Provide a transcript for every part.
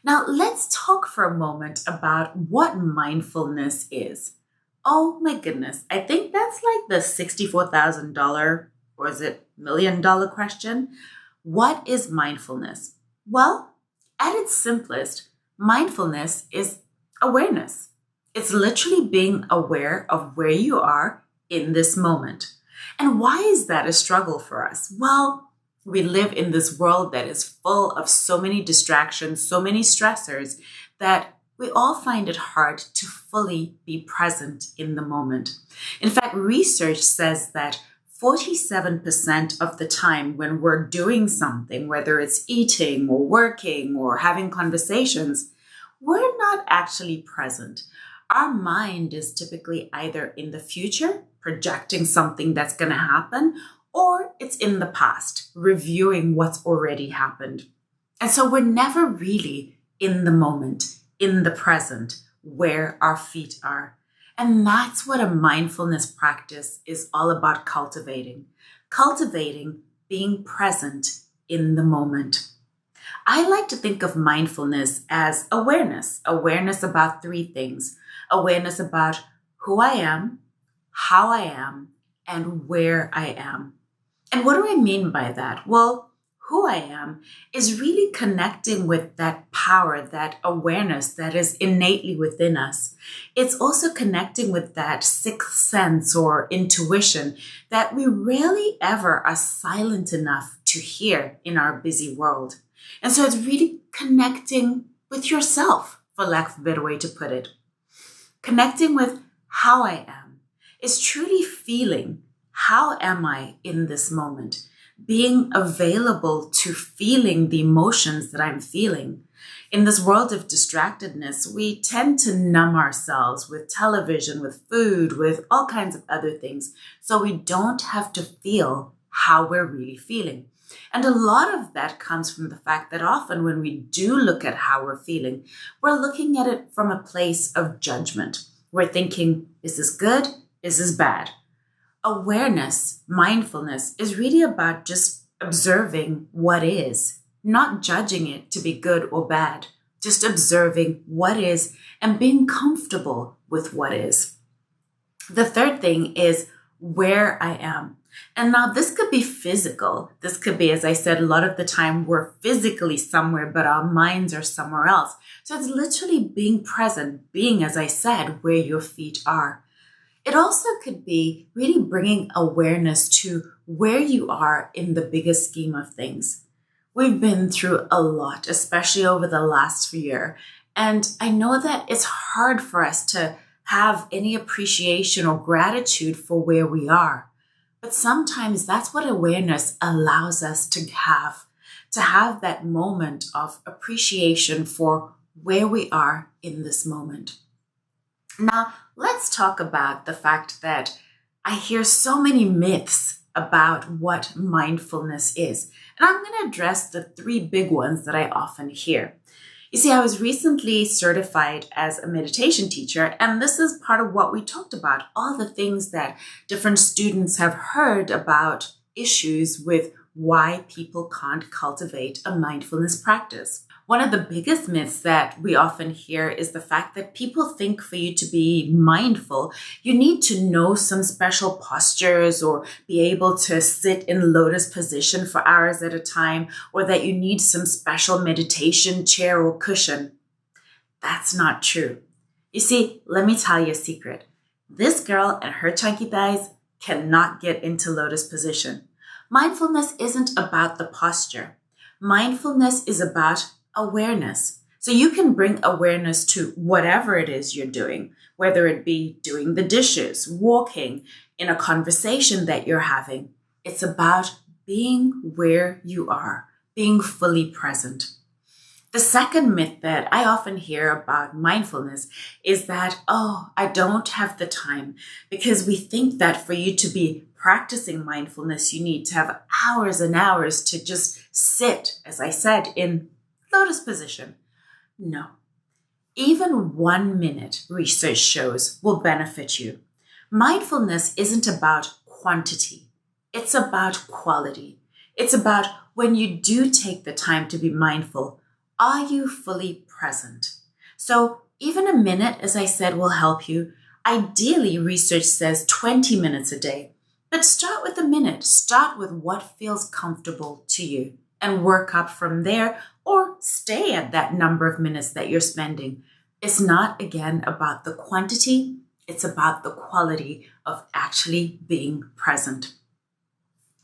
Now, let's talk for a moment about what mindfulness is. Oh my goodness, I think that's like the $64,000 or is it $1 million question? What is mindfulness? Well, at its simplest, mindfulness is awareness. It's literally being aware of where you are in this moment. And why is that a struggle for us? Well, we live in this world that is full of so many distractions, so many stressors that we all find it hard to fully be present in the moment. In fact, research says that 47% of the time when we're doing something, whether it's eating or working or having conversations, we're not actually present. Our mind is typically either in the future, projecting something that's going to happen, or it's in the past, reviewing what's already happened. And so we're never really in the moment, in the present, where our feet are. And that's what a mindfulness practice is all about cultivating. Cultivating being present in the moment. I like to think of mindfulness as awareness about three things: awareness about who I am, how I am, and where I am. And what do I mean by that? Well, who I am is really connecting with that power, that awareness that is innately within us. It's also connecting with that sixth sense or intuition that we rarely ever are silent enough to hear in our busy world. And so it's really connecting with yourself, for lack of a better way to put it. Connecting with how I am is truly feeling, how am I in this moment? Being available to feeling the emotions that I'm feeling. In this world of distractedness, we tend to numb ourselves with television, with food, with all kinds of other things, so we don't have to feel how we're really feeling. And a lot of that comes from the fact that often when we do look at how we're feeling, we're looking at it from a place of judgment. We're thinking, is this good? Is this bad? Awareness, mindfulness is really about just observing what is, not judging it to be good or bad, just observing what is and being comfortable with what is. The third thing is where I am. And now this could be physical. This could be, as I said, a lot of the time we're physically somewhere, but our minds are somewhere else. So it's literally being present, being, as I said, where your feet are. It also could be really bringing awareness to where you are in the bigger scheme of things. We've been through a lot, especially over the last year. And I know that it's hard for us to have any appreciation or gratitude for where we are. But sometimes that's what awareness allows us to have that moment of appreciation for where we are in this moment. Now, let's talk about the fact that I hear so many myths about what mindfulness is. And I'm going to address the three big ones that I often hear. You see, I was recently certified as a meditation teacher, and this is part of what we talked about, all the things that different students have heard about issues with why people can't cultivate a mindfulness practice. One of the biggest myths that we often hear is the fact that people think for you to be mindful, you need to know some special postures or be able to sit in lotus position for hours at a time, or that you need some special meditation chair or cushion. That's not true. You see, let me tell you a secret. This girl and her chunky thighs cannot get into lotus position. Mindfulness isn't about the posture. Mindfulness is about awareness. So you can bring awareness to whatever it is you're doing, whether it be doing the dishes, walking, in a conversation that you're having. It's about being where you are, being fully present. The second myth that I often hear about mindfulness is that, oh, I don't have the time, because we think that for you to be practicing mindfulness, you need to have hours and hours to just sit, as I said, in lotus position. No. Even 1 minute, research shows, will benefit you. Mindfulness isn't about quantity. It's about quality. It's about when you do take the time to be mindful, Are you fully present? So even a minute, as I said, will help you. Ideally, research says 20 minutes a day. But start with a minute. Start with what feels comfortable to you and work up from there, or stay at that number of minutes that you're spending. It's not, again, about the quantity. It's about the quality of actually being present.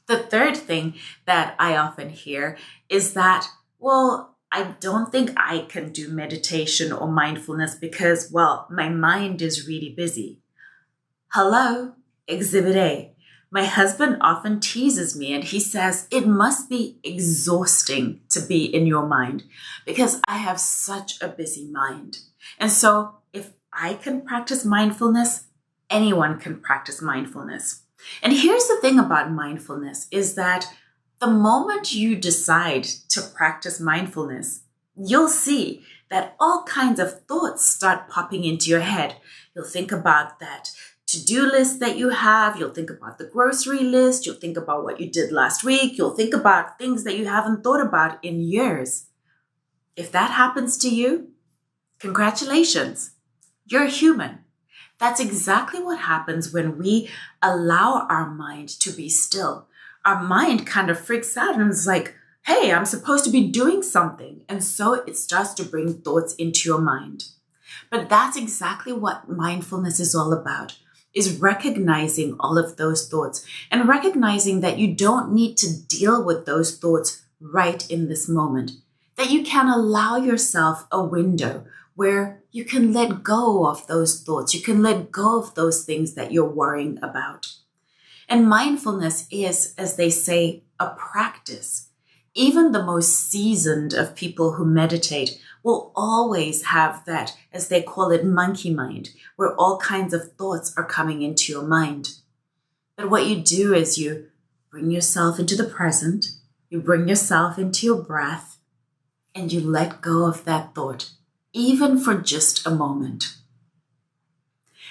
The third thing that I often hear is that, well, I don't think I can do meditation or mindfulness because, well, my mind is really busy. Hello, Exhibit A. My husband often teases me and he says it must be exhausting to be in your mind because I have such a busy mind. And so if I can practice mindfulness, anyone can practice mindfulness. And here's the thing about mindfulness is that the moment you decide to practice mindfulness, you'll see that all kinds of thoughts start popping into your head. You'll think about that to-do list that you have. You'll think about the grocery list. You'll think about what you did last week. You'll think about things that you haven't thought about in years. If that happens to you, congratulations. You're human. That's exactly what happens when we allow our mind to be still. Our mind kind of freaks out and is like, hey, I'm supposed to be doing something. And so it starts to bring thoughts into your mind. But that's exactly what mindfulness is all about, is recognizing all of those thoughts and recognizing that you don't need to deal with those thoughts right in this moment, that you can allow yourself a window where you can let go of those thoughts. You can let go of those things that you're worrying about. And mindfulness is, as they say, a practice. Even the most seasoned of people who meditate will always have that, as they call it, monkey mind, where all kinds of thoughts are coming into your mind. But what you do is you bring yourself into the present, you bring yourself into your breath, and you let go of that thought, even for just a moment.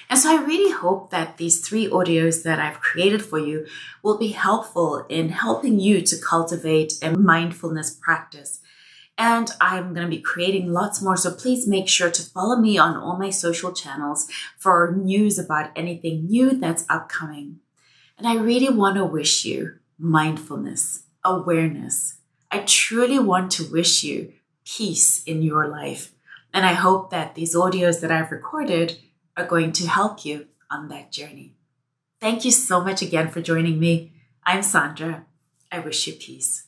And so I really hope that these 3 audios that I've created for you will be helpful in helping you to cultivate a mindfulness practice. And I'm going to be creating lots more, so please make sure to follow me on all my social channels for news about anything new that's upcoming. And I really want to wish you mindfulness, awareness. I truly want to wish you peace in your life. And I hope that these audios that I've recorded are going to help you on that journey. Thank you so much again for joining me. I'm Sandra. I wish you peace.